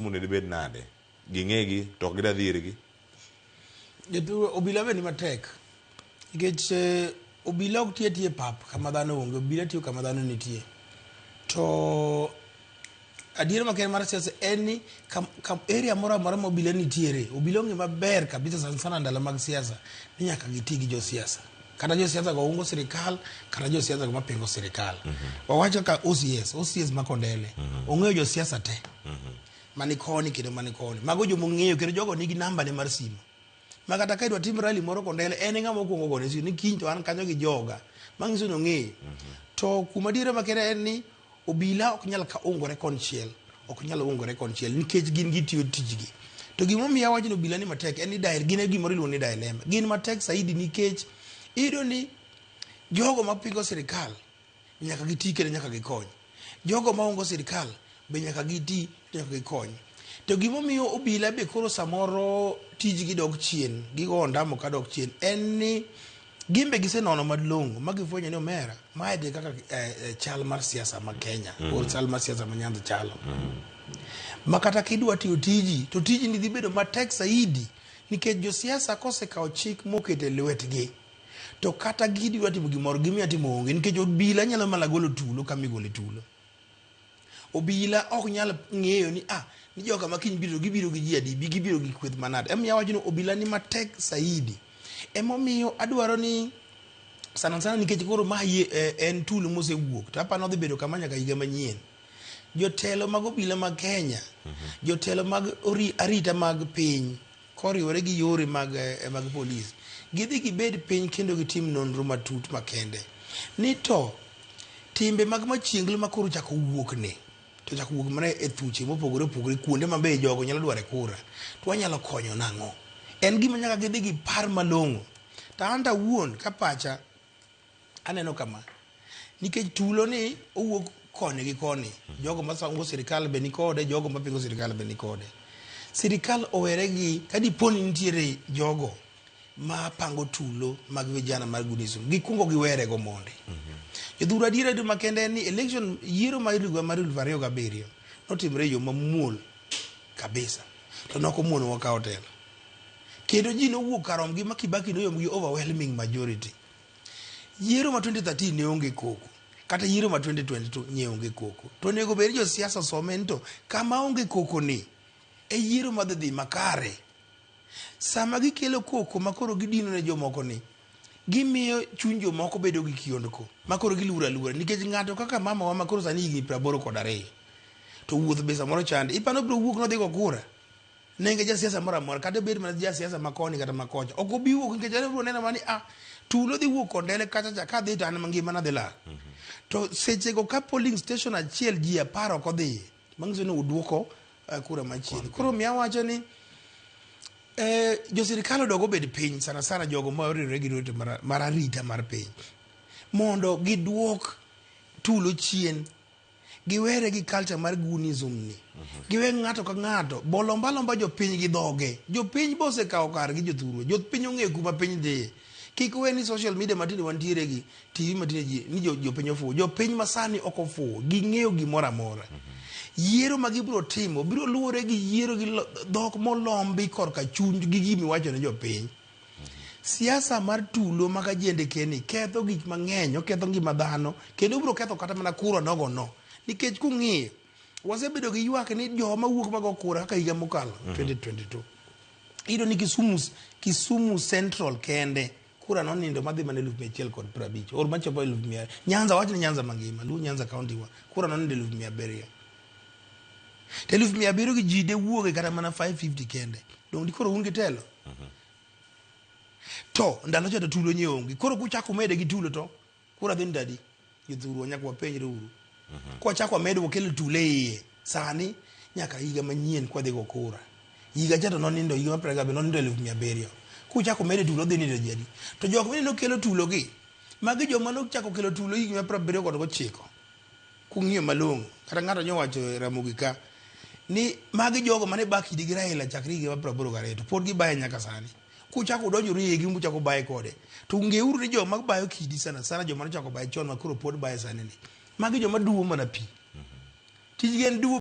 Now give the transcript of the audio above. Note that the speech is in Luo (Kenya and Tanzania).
mune dibed nade ging'egi to ok gida dhirgi. Obila be ni matek nikech obila ok tie pap kama dhano onge, obila tiyo kama dhano nitie. To adier maken mar siasa en ni area moro amora ma obila nitiere, obila onge maber kabisa sana ndalo mag siasa ni nyaka giti gi josiasa, kata josiasa go ungo sirikal kata josiasa go mapingo sirikal. Wawacho ka OCS makondele ong'eyo josiasa te mani koni kendo mani koni, mago jomo ng'eyo kendo jogo nigi namba ne mar simu. Makata ka idwa tim rally moro kondele en ng'ama okuongo gone simu ni kiny to an kanyo gi joga, manyiso ni ong'eyo. To kuma diere makere en ni obila ok nyal ka ungore konchiel, ok nyal ungore konchiel nikech gin gitiyo tijgi. To gimomiyo awacho ni obila ni matek en ni gin gimoro iluongo ni dilemma. Gin matek saidi nikech iyudo ni jogo mapingo sirikal nyaka giti kendo nyaka gikony, jogo maungo sirikal be nyaka giti nyaka gikony. To gimomiyo obila be koro samoro tijgi dok chien, gigo ondamo ka dok chien, en ni gimbe gisenono madlongo magifwenyo ni omera mae de kaka chal mar siasa ma Kenya or chal mar siasa ma Nyanza chalo. Makata kidwa tiyo tiji to tiji ni dhi bedo matek saidi nikech josiasa kosekawo chik mokete lwetgi to kata gidwa timo gimoro gimiya timo onge, nikech obila nyalo mana golo tulo kama igole tulo. Obila ok nyal ng'eyo ni ni joka makiny gibiro gi ji adi, gibiro gi kweth manade. Emiyo awacho ni obila ni matek saidi. Emomiyo adwaro ni sana nikech koro ma en tulo mosewuok to apano dhi bedo kama nyaka higa manyien. Jotelo mag obila mag Kenya, jotelo mag arita mag piny koriwore gi yore mag polis, gidhi gibed piny kendo gitim nonro matut makende ni to timbe mag machienglo makoro chako wuok ne to chako wuok mana e thuche mopogore opogore kuonde mabe jogo nyalo dware kura, to wanyalo konyo nang'o? En gima nyaka gidhi gi par malong'o. To anta wuon ka pacha aneno kama nikech tulo ni owuok koni gi koni, jogo masango sirikal be ni kode, jogo mapingo sirikal be ni kode. Sirikal owere gi kadiponi nitiere jogo ma pango tulo mag vijana mag gunism, gikungo giwere go monde. Jodhura adiera du makende ni election yiero mar higa mar 2007 notimre yo mamuol kabisa, to nokomuono wakawo telo. Kendo ji nowuok karom gi Kibaki noyom gi overwhelming majority. Yiero ma 2013 ne onge koko, kata yiero ma 2022 ne onge koko. To nego beri jo siasa somento kama onge koko ni e yiero madhi makare. Sama gikelo koko makoro gidino ne jomoko ni, gimiyo chuny jomoko bedo gi kiondko makoro gilura nikech ng'ato kaka mama wa makoro sani higni 82 to wuoth be samoro chande, ipano biro wuok nodhi go kura nenge ja siasa moro amora, kata bed mana ja siasa makoni kata makocha ok obi wuok nikech ane biro neno mani tulo dhi wuok kondele kacha ka dhi to an mangima dhi lal. To sechego ka polling station achiel ji 10 ok odhi, manyiso ni udwoko kura machiegni. Koro miya wacho ni jo sirikal odogo bed piny sana jogo ma oriwore gi rote mar arita mar piny mondo giduok tulo chien, giwere gi culture mar gunism ni, giwe ng'ato ka ng'ato bolomba jopiny gi dhoge. Jopiny bosekawo kar gi jothurwa, jopiny ong'eyo kuma piny dhiye. Kik we ni social media matinde wantiere gi TV matinde ji ni jopiny ofuwo, jopiny masani ok ofuwo, ging'eyo gimoro amora. Yiero ma gibiro timo biro luwore gi yiero gi dhok molombi korka chuny gi gimi wacho ne jopiny. Siasa mar tulo maka jende keni ketho gik mang'eny, oketho ngima dhano kendo biro ketho kata mana kura nogo no. Nikech kung'iyo wasebedo gi ywak ni joma wuok mago kura kaka higa mokalo 2022 iyudo ni Kisumu Central kende kura nonindo madhi mana 150 or machopo 1,100. Nyanza wacho ni Nyanza mangima, Luo Nyanza County wa kura nonindo 700. Te 700 gi ji de wuoge kata mana 550 kende. Dong di koro ungi telo. To ndalo cha to tulo nyeongi. Koro kuchako mede gi tulo to kura dhi ndadi. Yudhuru nyaka wapenjre uru. Kwa chako medo kelo tule iye sani nyaka higa manyien kwa dhi go kura. Higa cha to nonindo higa maprega be nonindo 700. Kuchako mede tulo dhi nindo jadi. To jok mene no kelo tulo gi. Magi joma no chako kelo tulo higa maprega kod gochiko. Kung'iyo malong'o kata ng'ato nyowacho Ramogi ka ni magi jogo mane baki digi Raila chakri higa ma 82 to pod gibaye nyaka sani. Kuchako donjore igi muchako baye kode. To ungeuru ni joma bayo kidi sana joma no chako baye chon makoro pod baye sani ni. Magi joma duwo mana pi. Tijgi en duwo